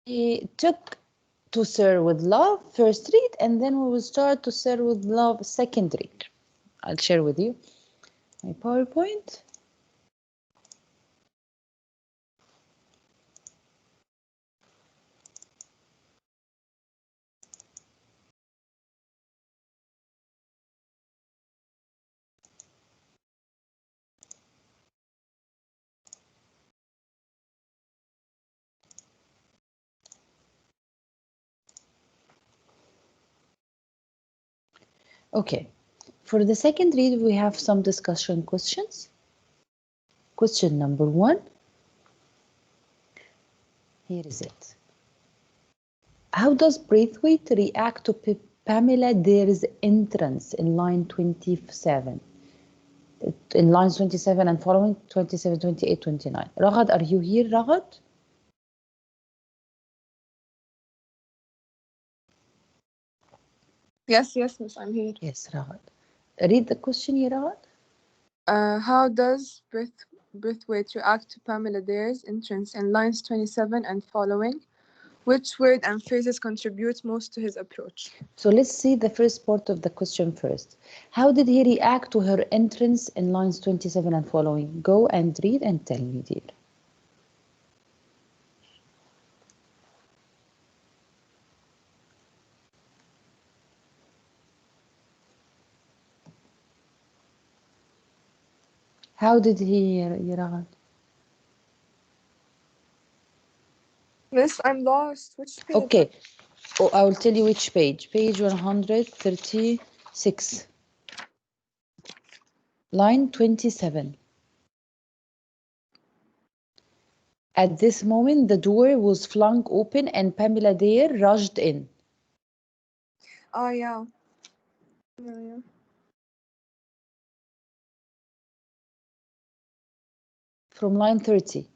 we took to Sir with Love first read, and then we will start to Sir with Love second read. I'll share with you my PowerPoint. Okay, for the second read, we have some discussion questions. Question number 1. Here is it. How does Braithwaite react to Pamela Dare's entrance in line 27? In lines 27 and following, 27, 28, 29. Raghad, are you here, Raghad? Yes, Miss, I'm here. Yes, Raghad. Read the question, ya Raghad. How does Braithwaite react to Pamela Dare's entrance in lines 27 and following? Which word and phrases contribute most to his approach? So let's see the first part of the question first. How did he react to her entrance in lines 27 and following? Go and read and tell me, dear. How did he, Raghad? Miss, I'm lost. Which page? Okay. Oh, I will tell you which page. Page 136. Line 27. At this moment, the door was flung open and Pamela Dare rushed in. Oh, yeah. Yeah. From line 30.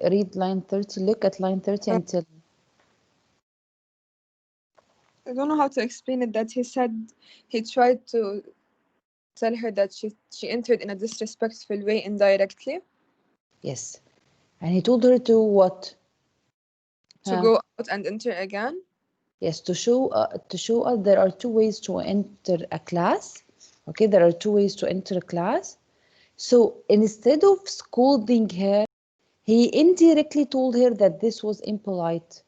Read line 30. Look at line 30 and tell me. I don't know how to explain it, that he said he tried to tell her that she entered in a disrespectful way indirectly. Yes. And he told her to what? To go out and enter again. Yes, to show us there are two ways to enter a class. Okay, there are two ways to enter a class. So instead of scolding her, he indirectly told her that this was impolite,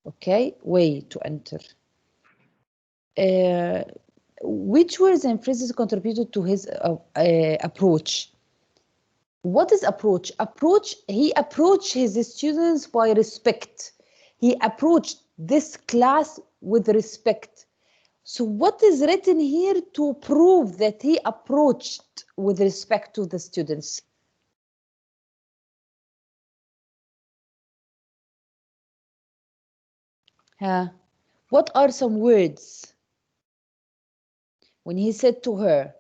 okay, way to enter. Which words and phrases contributed to his approach? What is approach? Approach, he approached his students by respect. He approached this class with respect. So what is written here to prove that he approached with respect to the students? What are some words? When he said to her,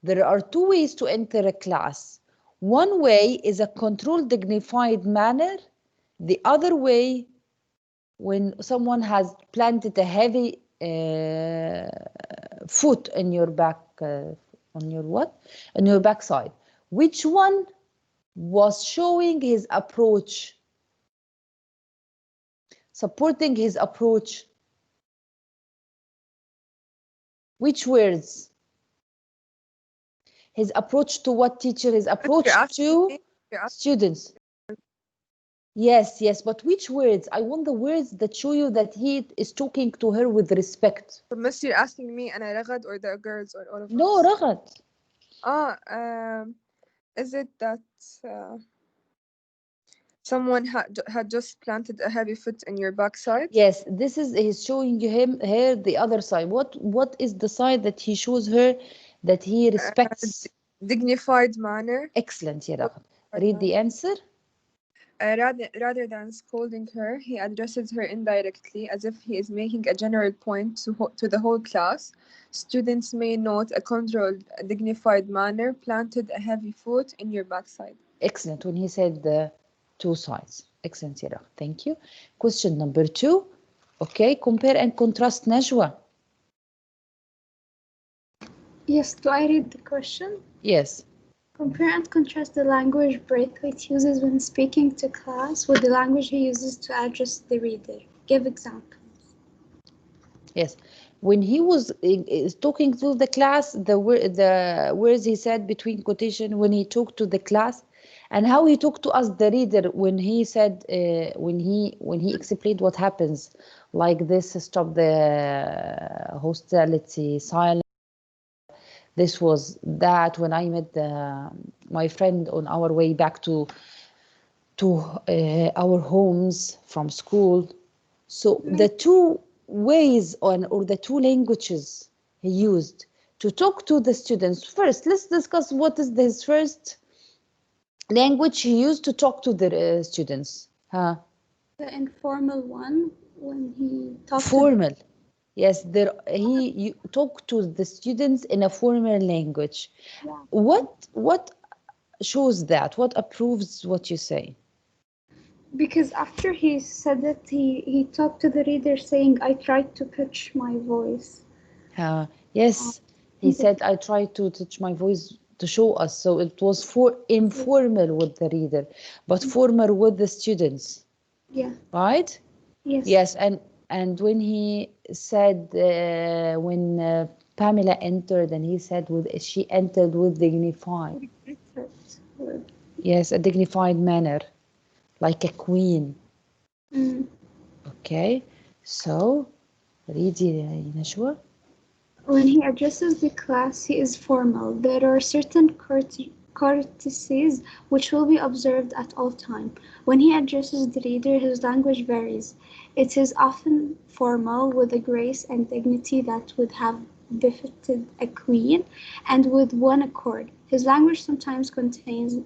there are two ways to enter a class. One way is a controlled, dignified manner. The other way, when someone has planted a heavy foot in your back, on your what? On your backside. Which one was showing his approach? Supporting his approach? Which words? His approach to what, teacher? His approach to students. Yes, but which words? I want the words that show you that he is talking to her with respect. So, Miss, you're asking me and Raghad or the girls or all of us? No, Raghad. Is it that someone had just planted a heavy foot in your backside? Yes, this is, he's showing her the other side. What is the side that he shows her that he respects? Dignified manner. Excellent, ya Raghad. Read the answer. Rather than scolding her, he addresses her indirectly as if he is making a general point to the whole class. Students may note a controlled, dignified manner planted a heavy foot in your backside. Excellent, when he said the two sides. Excellent, ya Raghad. Thank you. Question number 2. Okay, compare and contrast, Najwa. Yes, do I read the question? Yes. Compare and contrast the language Braithwaite uses when speaking to class with the language he uses to address the reader. Give examples. Yes, when he was talking to the class, the words he said between quotation when he talked to the class, and how he talked to us, the reader, when he said when he explained what happens, like this: stop the hostility, silence. This was that when I met my friend on our way back to our homes from school. So the two ways or the two languages he used to talk to the students. First, let's discuss what is his first language he used to talk to the students. Huh? The informal one, when he talked Formal. Yes, he talked to the students in a formal language. Yeah. What shows that? What approves what you say? Because after he said it, he talked to the reader saying, I tried to pitch my voice. Yes, he said, I tried to touch my voice to show us. So it was informal with the reader, but formal with the students, Yeah. right? Yes. Yes, and when he said, when Pamela entered, and he said, she entered with dignified. Yes, a dignified manner, like a queen. Mm. Okay, so read, Nashwa. When he addresses the class, he is formal. There are certain courtesies which will be observed at all time. When he addresses the reader, his language varies. It is often formal, with a grace and dignity that would have befitted a queen, and with one accord. His language sometimes contains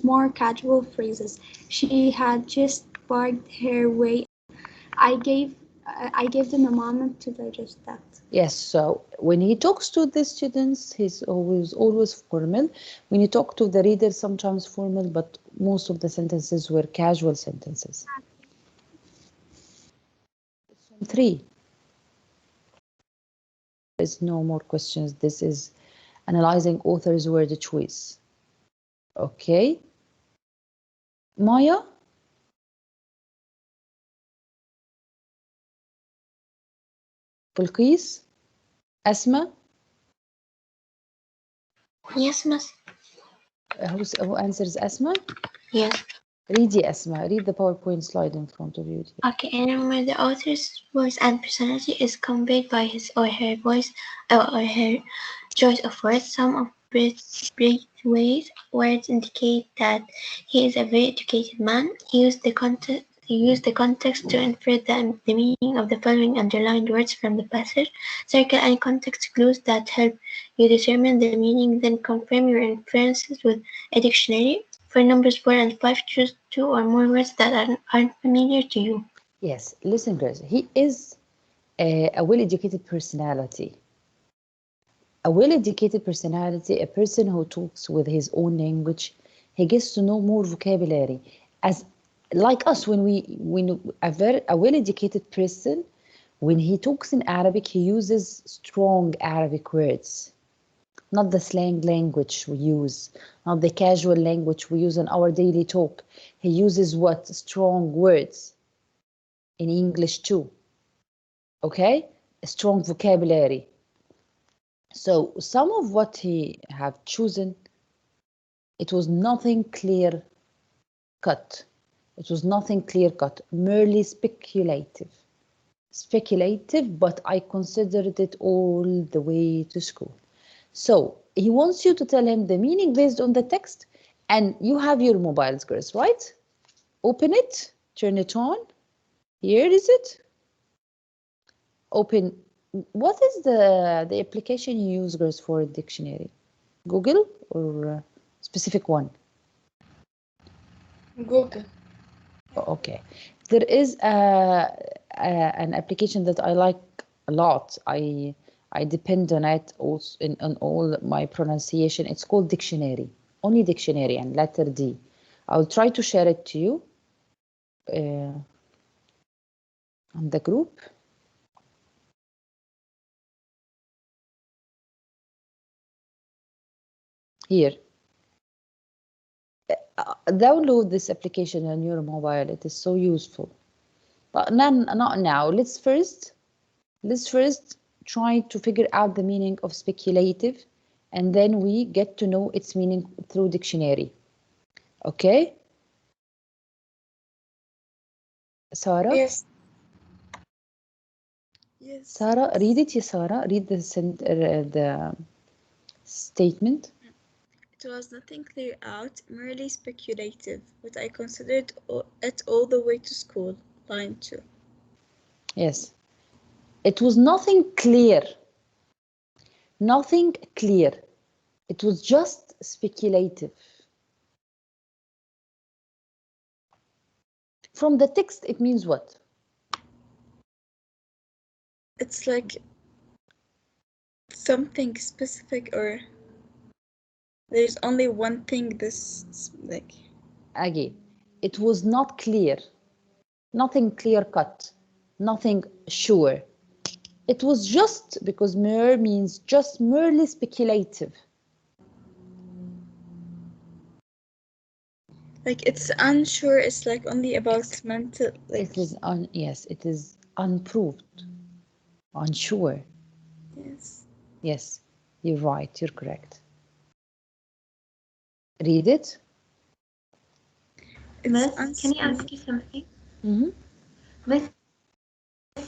more casual phrases. She had just barked her way. I gave I gave them a moment to digest that. Yes, so when he talks to the students, he's always formal. When you talk to the reader, sometimes formal, but most of the sentences were casual sentences. 3. There's no more questions. This is analyzing author's word choice. Okay. Maya? Bilqis? Asma? Yes, miss. Who answers Asma? Yes. Read Asma. Read the PowerPoint slide in front of you. Okay, and remember the author's voice and personality is conveyed by his or her voice or her choice of words. Some of Braithwaite's words indicate that he is a very educated man. He used the context to infer the meaning of the following underlined words from the passage. Circle any context clues that help you determine the meaning, then confirm your inferences with a dictionary. For numbers 4 and 5, choose 2 or more words that aren't familiar to you. Yes, listen, girls. He is a well-educated personality. A well-educated personality, a person who talks with his own language, he gets to know more vocabulary. As like us, when a well-educated person, when he talks in Arabic, he uses strong Arabic words, not the slang language we use, not the casual language we use in our daily talk. He uses what? Strong words in English too. Okay? A strong vocabulary. So some of what he have chosen, it was nothing clear cut. It was nothing clear cut, merely speculative. Speculative, but I considered it all the way to school. So he wants you to tell him the meaning based on the text, and you have your mobiles, girls, right? Open it, turn it on. Here is it. Open. What is the application you use, girls, for a dictionary? Google or a specific one? Google. Okay. There is an application that I like a lot. I depend on it also on all my pronunciation. It's called Dictionary. Only Dictionary and letter D. I'll try to share it to you on the group. Here. Download this application on your mobile. It is so useful. But not now. Let's first try to figure out the meaning of speculative, and then we get to know its meaning through dictionary. Okay? Sarah? Yes. Yes. Sarah, read it, Sarah. Read the statement. It was nothing clear out, merely speculative, but I considered it all the way to school. Line 2. Yes. It was nothing clear. Nothing clear. It was just speculative. From the text, it means what? It's like something specific, or there's only one thing this like. Again, it was not clear. Nothing clear cut. Nothing sure. It was just, because mere means just merely speculative. Like it's unsure, it's like only about mental, like. It is yes, it is unproved, unsure. Yes. Yes, you're right, you're correct. Read it. Miss, can I ask you something? Mm-hmm. Miss,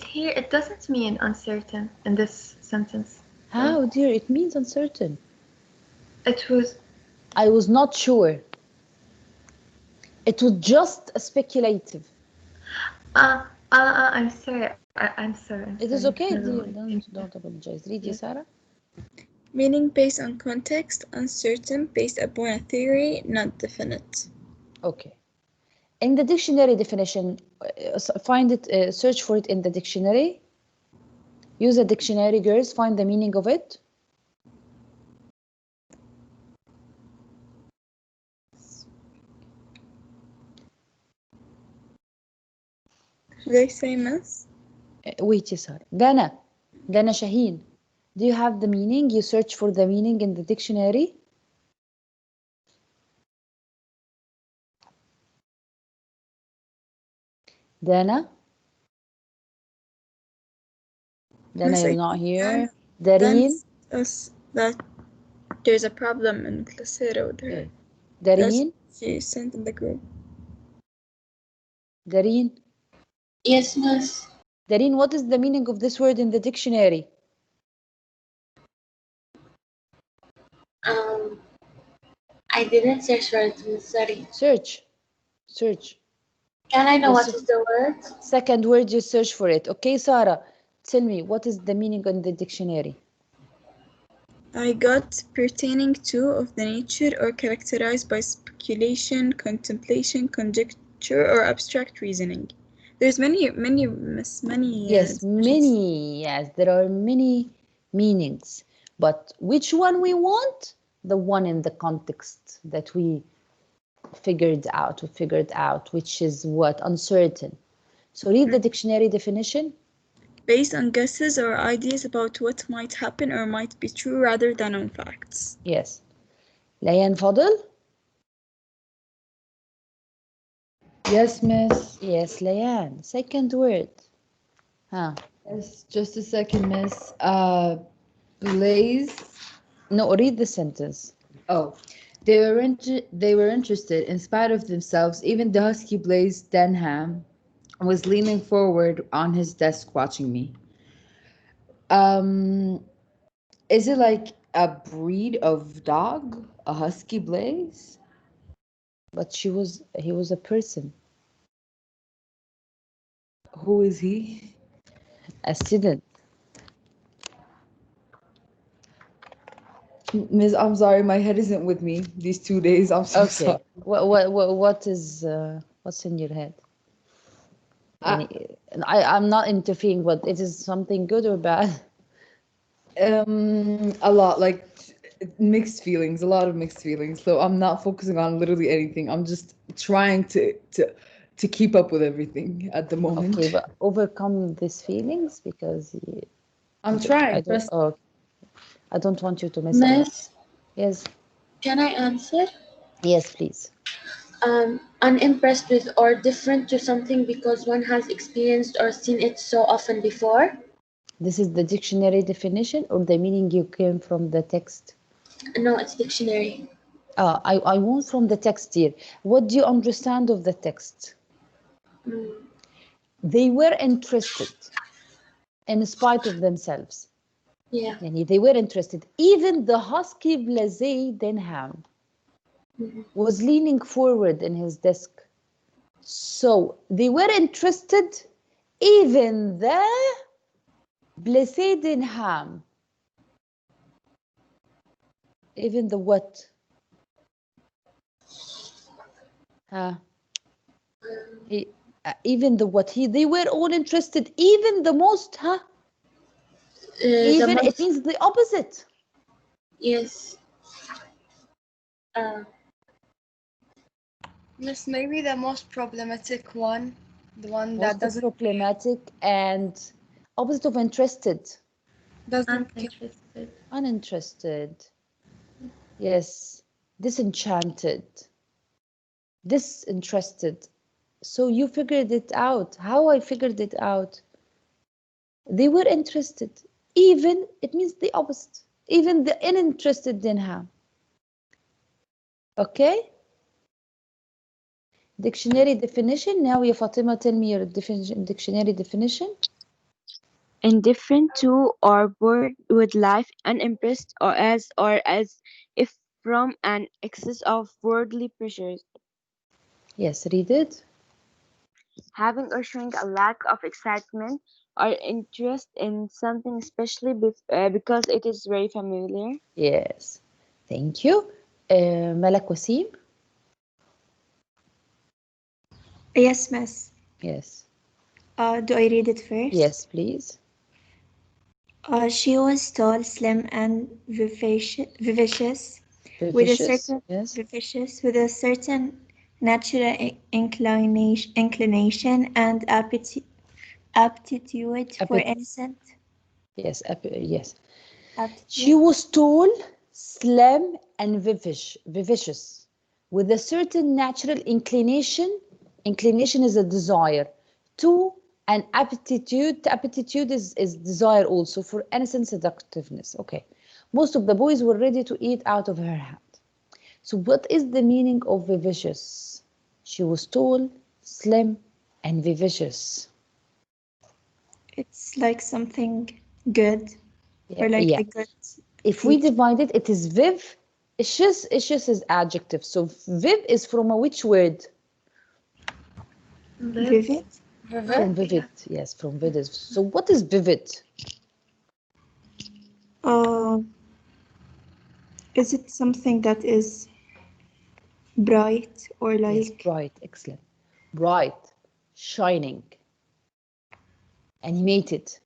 here it doesn't mean uncertain in this sentence. How, dear? It means uncertain. It was. I was not sure. It was just speculative. I'm sorry. I'm sorry. It is okay, Never dear. mind. Don't apologize. Read it, Sarah. Meaning based on context, uncertain, based upon a theory, not definite. Okay. In the dictionary definition, find it, search for it in the dictionary. Use a dictionary, girls. Find the meaning of it. Should I say miss? Wait, Sarah. Dana Shaheen. Do you have the meaning? You search for the meaning in the dictionary. Dana, Miss, you're I not think here. Dan Dareen. us that there's a problem in Clasera with her. Okay. Dareen. She sent in the group. Dareen. Yes, miss. Dareen, what is the meaning of this word in the dictionary? I didn't search for it, Miss. Sorry. Search. Can I know what is the word? Second word, you search for it. Okay, Sarah, tell me, what is the meaning in the dictionary? I got pertaining to, of the nature or characterized by speculation, contemplation, conjecture, or abstract reasoning. There's many. Yes, many. Yes, there are many meanings. But which one we want? The one in the context that we figured out, which is what? Uncertain. So read the dictionary definition. Based on guesses or ideas about what might happen or might be true rather than on facts. Yes. Layan Fadl? Yes, miss. Yes, Layan. Second word. Huh. Yes, just a second, miss. Blaze. No, read the sentence. Oh, they were interested in spite of themselves. Even the husky Blaze Denham was leaning forward on his desk watching me. Is it like a breed of dog? A husky Blaze? But he was a person. Who is he? A student. Miss, I'm sorry, my head isn't with me these 2 days. I'm so sorry. What is what's in your head? I'm not interfering, but it is something good or bad? A lot, like mixed feelings, a lot of mixed feelings. So I'm not focusing on literally anything. I'm just trying to keep up with everything at the moment. Okay, but overcome these feelings, because I'm trying. I don't want you to miss Miss, it. Yes. Can I answer? Yes, please. Unimpressed with or different to something because one has experienced or seen it so often before. This is the dictionary definition or the meaning you came from the text? No, it's dictionary. I want from the text here. What do you understand of the text? They were interested in spite of themselves. Yeah. Yani they were interested. Even the husky Blazé Denham was leaning forward in his desk. So they were interested, even the Blazé Denham. Even the what? Even the what? They were all interested. Even the most, even it means the opposite. Yes. Miss, maybe the most problematic one, the one that Most doesn't problematic and opposite of interested. doesn't care. Uninterested. Uninterested. Yes. Disenchanted. Disinterested. So you figured it out. How I figured it out? They were interested. Even, it means the opposite. Even the uninterested didn't have. Okay? Dictionary definition. Now, ya Fatima, tell me your dictionary definition. Indifferent to or bored with life, unimpressed or as if from an excess of worldly pleasures. Yes, read it. Having or showing a lack of excitement or interest in something, especially because it is very familiar. Yes. Thank you. Malak Wasim. Yes, miss. Yes. Do I read it first? Yes, please. She was tall, slim, and vivacious, Vivacious. Yes. with a certain natural inclination and aptitude for innocent. Yes. Yes. Aptitude. She was tall, slim, and vivacious, with a certain natural inclination. Inclination is a desire to an aptitude. Aptitude is desire also for innocent seductiveness. Okay. Most of the boys were ready to eat out of her hand. So what is the meaning of vivacious? She was tall, slim, and vivacious. It's like something good, Yeah, or like yeah. a good. If we divide it, it is viv. Ishes is adjective. So viv is from a which word? Vivid. From vivid. Yes, from vivid. So what is vivid? Is it something that is bright or like? Yes, bright. Excellent. Bright, shining, animated.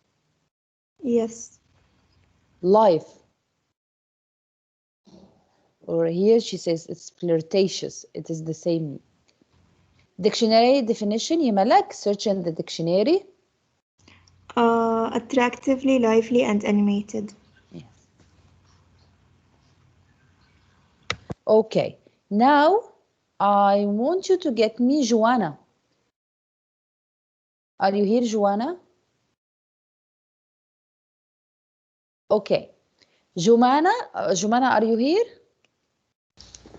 Yes. Life. Or here she says it's flirtatious. It is the same. Dictionary definition, Yamalak, search in the dictionary. Attractively, lively, and animated. Yes. Okay, now I want you to get me Joanna. Are you here, Joanna? Okay. Jumana, Jumana, are you here?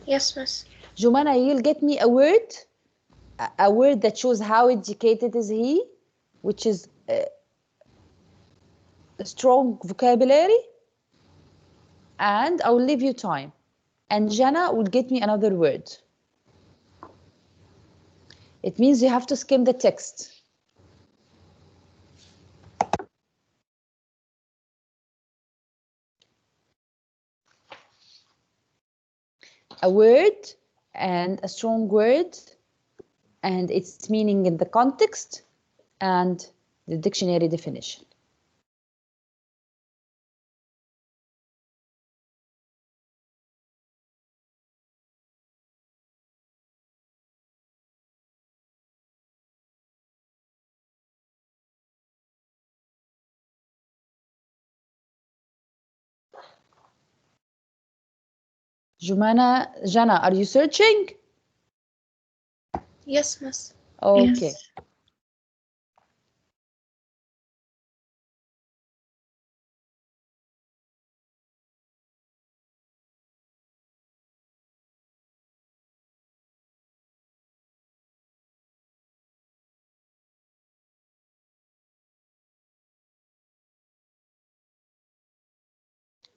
Yes, miss. Jumana, you'll get me a word that shows how educated is he, which is a strong vocabulary, and I will leave you time. And Jana will get me another word. It means you have to skim the text. A word and a strong word and its meaning in the context and the dictionary definition. Jana, are you searching? Yes, miss. Okay. Yes.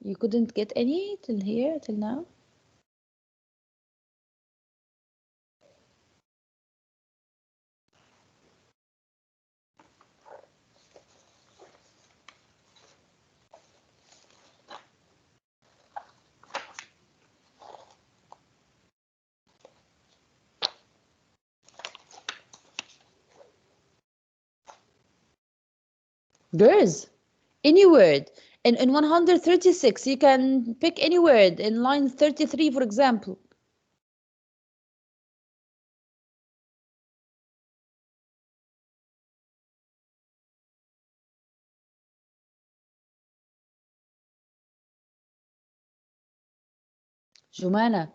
You couldn't get any till here, till now? Girls, any word. In 136, you can pick any word. In line 33, for example. Jumana,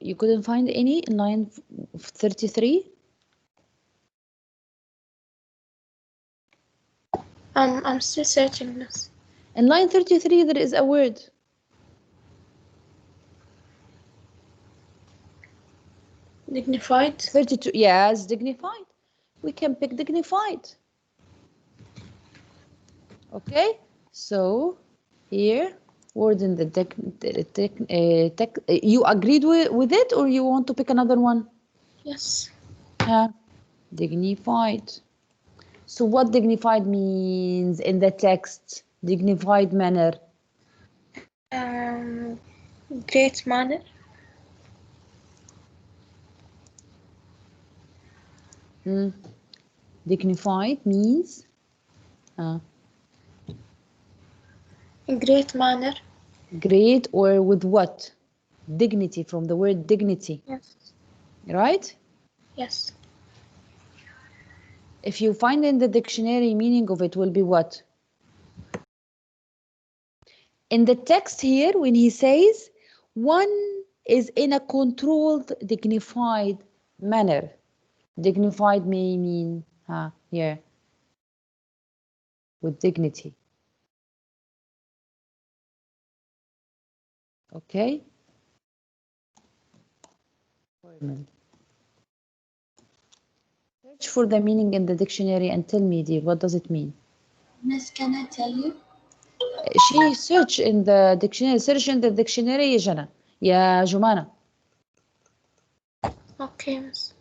you couldn't find any in line 33? I'm still searching, miss. In line 33, there is a word. Dignified. 32, yes, dignified. We can pick dignified. Okay, so here, word in the you agreed with it, or you want to pick another one? Yes. Dignified. So what dignified means in the text? Dignified manner. Great manner. Dignified means Great manner. great, or with what? Dignity, from the word dignity. Yes. Right? Yes. If you find in the dictionary, meaning of it will be what? In the text here, when he says one is in a controlled, dignified manner. Dignified may mean here with dignity. Okay? Search for the meaning in the dictionary and tell me, dear, what does it mean? Miss, can I tell you? She search in the dictionary. Search in the dictionary, Jana. Ya Jumana. Okay, miss.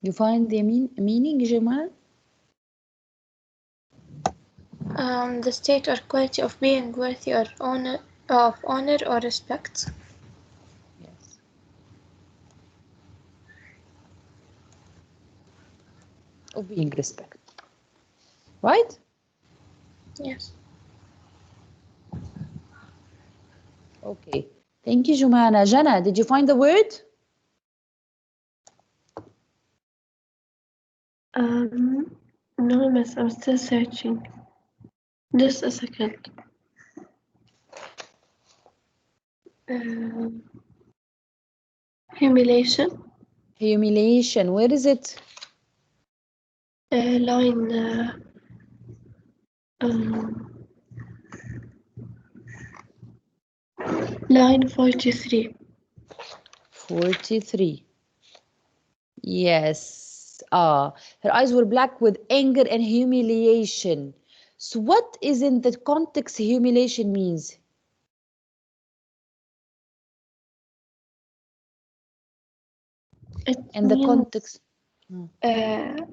You find the meaning, Jumana? The state or quality of being worthy of honor or respect. Yes. Of being respect. Right? Yes. Okay. Thank you, Jumana. Jana, did you find the word? No, miss, I'm still searching. Just a second. Humiliation. Humiliation. Where is it? Line line 43. 43. Yes. Her eyes were black with anger and humiliation. So what is in the context humiliation means? It In the means context. an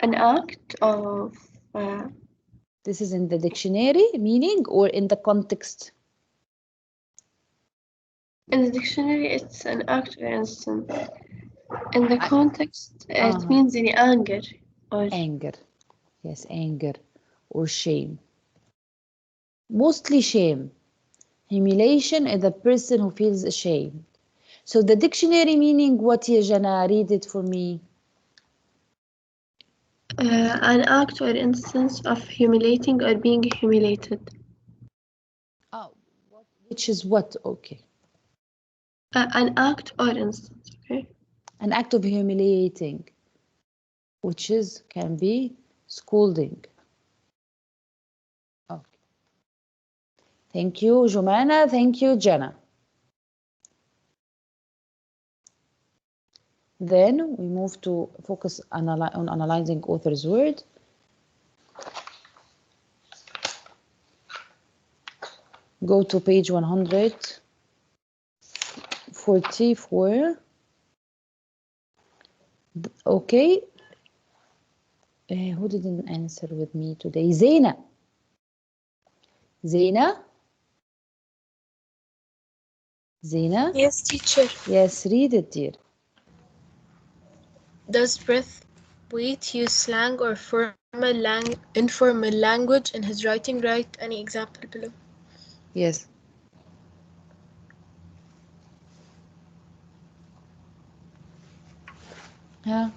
act of This is in the dictionary meaning or in the context? in the dictionary it's an act or instance. In the context it means any anger or anger. Yes, anger or shame. Mostly shame. Humiliation is the person who feels ashamed. So the dictionary meaning, what ya Jana? Read it for me. An act or instance of humiliating or being humiliated. Oh, which is what? Okay. An act or instance, okay? An act of humiliating, which is can be scolding. Okay. Thank you, Jumana. Thank you, Jana. Then we move to focus on analyzing author's word. Go to page 144. Okay. Who didn't answer with me today? Zaina. Zaina? Zaina? Yes, teacher. Yes, read it, dear. Does Braithwaite use slang or informal language in his writing? Write any example below. Yes. Huh?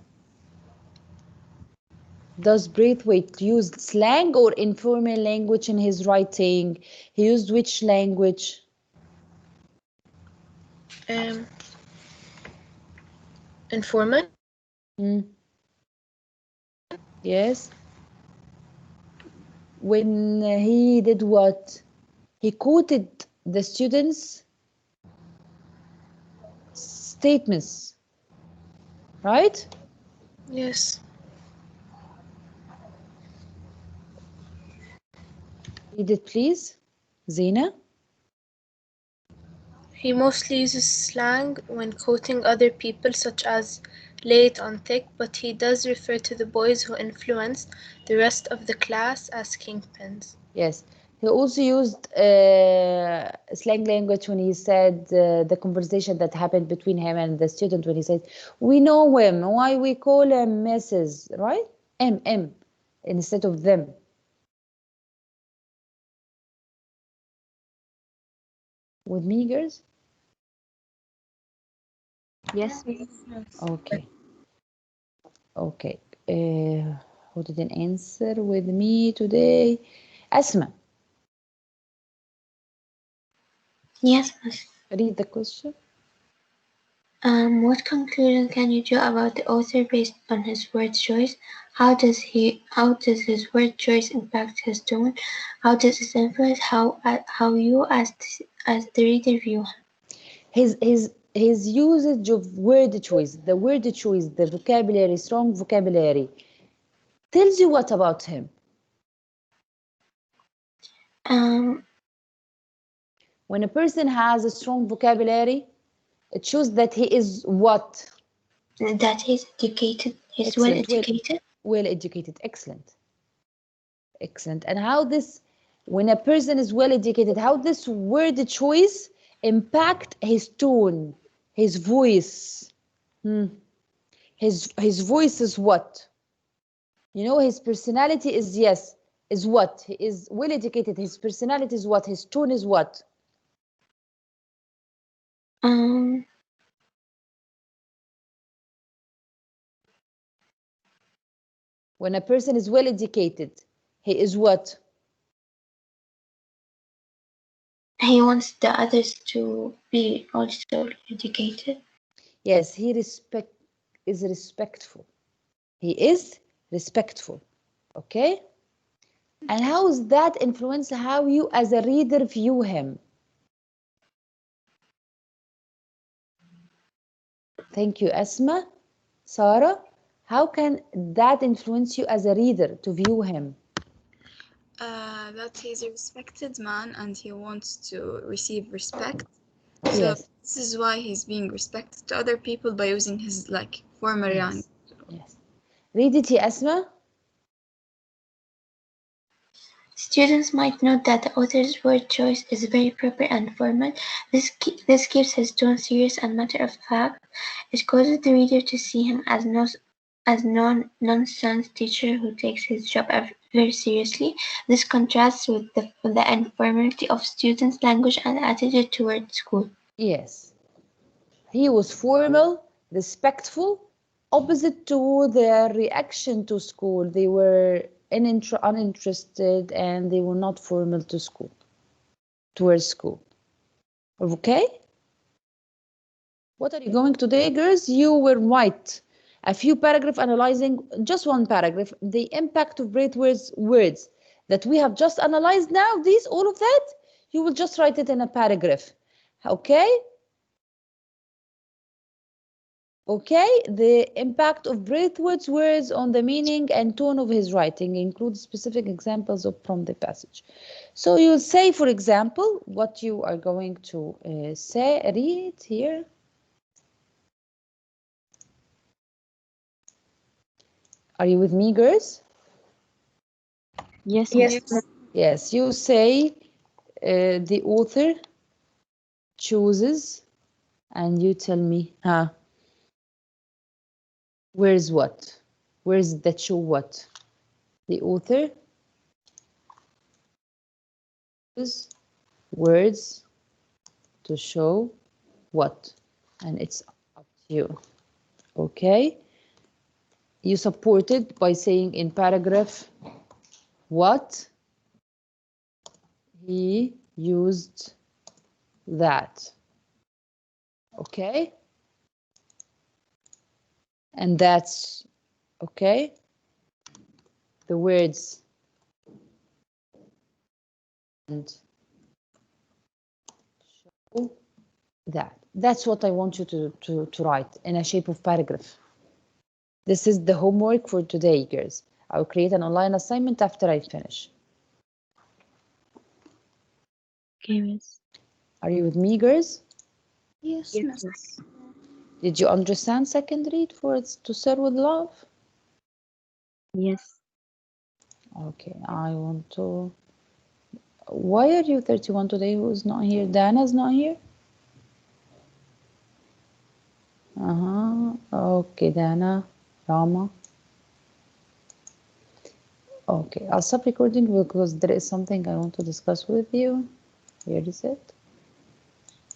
Does Braithwaite use slang or informal language in his writing? He used which language? Informal. Yes. When he did what? He quoted the students' statements, right? Yes. Read it, please. Zaina? He mostly uses slang when quoting other people, such as late on thick, but he does refer to the boys who influenced the rest of the class as kingpins. Yes. He also used slang language when he said the conversation that happened between him and the student when he said, we know him, why we call him Mrs., right? M, instead of them. With me, girls? Yes. Okay. Okay. Who didn't answer with me today? Asma. Yes, miss. Read the question. What conclusion can you draw about the author based on his word choice? How does his word choice impact his tone? How does it influence how you as the reader view him? His usage of word choice, the word choice, the vocabulary, strong vocabulary, tells you what about him? When a person has a strong vocabulary, it shows that he is what? That he's educated. He's Excellent. well educated. Well educated. Excellent. Excellent. And how this, when a person is well educated, how this word choice impact his tone, his voice? His voice is what? You know, his personality is is what? He is well educated. His personality is what? His tone is what? When a person is well educated, he is what? He wants the others to be also educated. Yes, he is respectful. He is respectful. Okay? And how does that influence how you as a reader view him? Thank you, Asma. Sarah, how can that influence you as a reader to view him? That he's a respected man and he wants to receive respect. Yes. So this is why he's being respected to other people by using his formal language. Yes. Read it, Asma. Students might note that the author's word choice is very proper and formal. This keeps his tone serious and matter of fact. It causes the reader to see him as no-nonsense teacher who takes his job very seriously. This contrasts with the informality of students' language and attitude toward school. Yes. He was formal, respectful, opposite to their reaction to school. They were uninterested and they were not formal to school, towards school. Okay? What are you going today, girls? You were right. A few paragraph analyzing, just one paragraph, the impact of words that we have just analyzed now, all of that, you will just write it in a paragraph. Okay? Okay, the impact of Braithwaite's words on the meaning and tone of his writing includes specific examples from the passage. So you'll say, for example, what you are going to read here. Are you with me, girls? Yes. Yes, you say the author chooses, and you tell me, where's what? Where's that show what? The author chooses words to show what? And it's up to you. Okay? You support it by saying in paragraph what he used that. Okay? And that's okay. The words and show that. That's what I want you to write in a shape of paragraph. This is the homework for today, girls. I will create an online assignment after I finish. Okay, miss. Are you with me, girls? Yes, miss. Did you understand second read for it's to serve with love? Yes. Okay, I want to. Why are you 31 today? Who's not here? Dana's not here? Okay, Dana, Rama. Okay, I'll stop recording because there is something I want to discuss with you. Here is it.